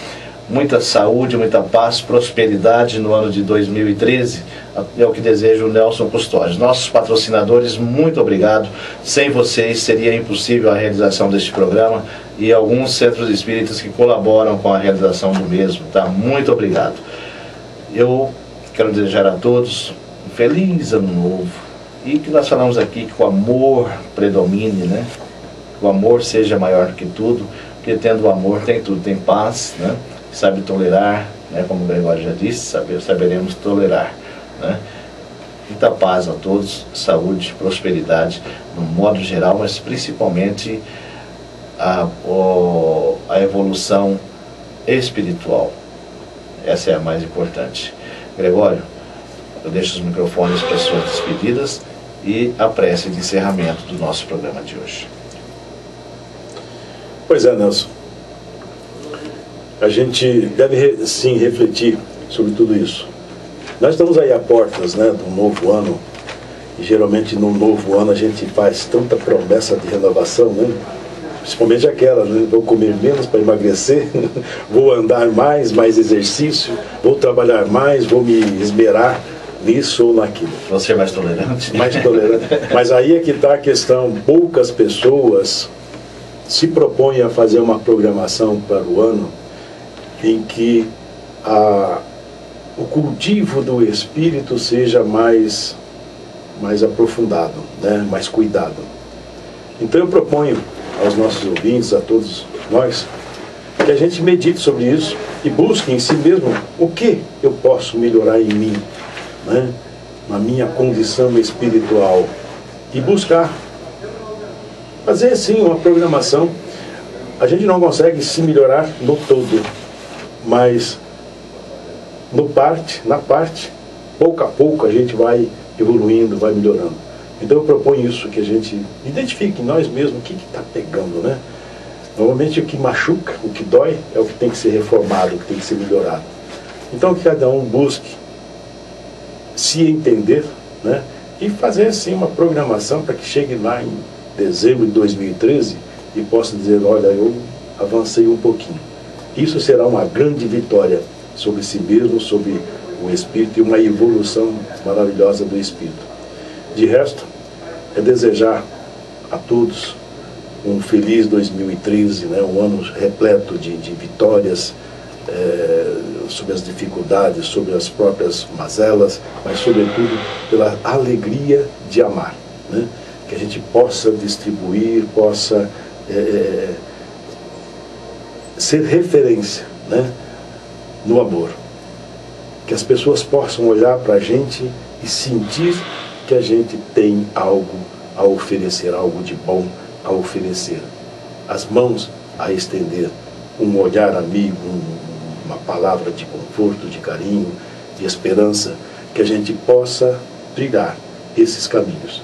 muita saúde, muita paz, prosperidade no ano de 2013. É o que deseja o Nelson Custódio. Nossos patrocinadores, muito obrigado. Sem vocês seria impossível a realização deste programa. e alguns centros espíritas que colaboram com a realização do mesmo, tá? Muito obrigado. Eu quero desejar a todos um feliz ano novo, e que nós falamos aqui que o amor predomine, né? Que o amor seja maior que tudo, porque tendo o amor tem tudo, tem paz, né? Sabe tolerar, né? Como o Gregório já disse, saberemos tolerar, né? Muita paz a todos, saúde, prosperidade, no modo geral, mas principalmente a evolução espiritual. Essa é a mais importante. Gregório, eu deixo os microfones para suas despedidas e a prece de encerramento do nosso programa de hoje. Pois é, Nelson. A gente deve sim refletir sobre tudo isso. Nós estamos aí a portas, né, do novo ano, e geralmente no novo ano a gente faz tanta promessa de renovação, né? Principalmente aquela, né? Vou comer menos para emagrecer, vou andar mais exercício, vou trabalhar mais, vou me esmerar nisso ou naquilo. Vou ser mais tolerante. Mais tolerante. Mas aí é que está a questão, poucas pessoas se propõem a fazer uma programação para o ano em que o cultivo do espírito seja mais aprofundado, né? Mais cuidado. Então eu proponho aos nossos ouvintes, a todos nós, que a gente medite sobre isso e busque em si mesmo o que eu posso melhorar em mim, né? Na minha condição espiritual, e buscar fazer sim uma programação. A gente não consegue se melhorar no todo, mas na parte, pouco a pouco a gente vai evoluindo, vai melhorando. Então eu proponho isso, que a gente identifique em nós mesmos o que está pegando, né? Normalmente o que machuca, o que dói, é o que tem que ser reformado, o que tem que ser melhorado. Então que cada um busque se entender, né? E fazer assim uma programação para que chegue lá em dezembro de 2013 e possa dizer, olha, eu avancei um pouquinho. Isso será uma grande vitória sobre si mesmo, sobre o espírito, e uma evolução maravilhosa do espírito. De resto, é desejar a todos um feliz 2013, né? Um ano repleto de vitórias, sobre as dificuldades, sobre as próprias mazelas, mas sobretudo pela alegria de amar, né? Que a gente possa distribuir, possa ser referência, né? No amor. Que as pessoas possam olhar para a gente e sentir que a gente tem algo a oferecer, algo de bom a oferecer. As mãos a estender, um olhar amigo, uma palavra de conforto, de carinho, de esperança, que a gente possa trilhar esses caminhos.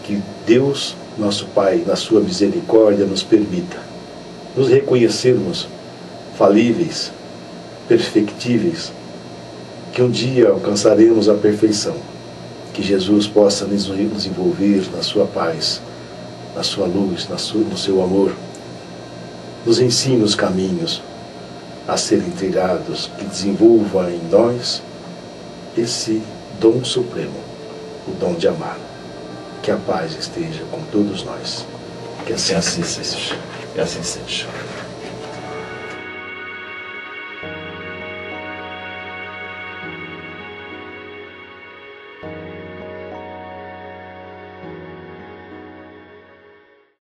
Que Deus, nosso Pai, na sua misericórdia, nos permita nos reconhecermos falíveis, perfectíveis, que um dia alcançaremos a perfeição. Que Jesus possa nos envolver na sua paz, na sua luz, no seu amor. Nos ensine os caminhos a serem trilhados, que desenvolva em nós esse dom supremo, o dom de amar. Que a paz esteja com todos nós. Que assim seja. Que assim seja.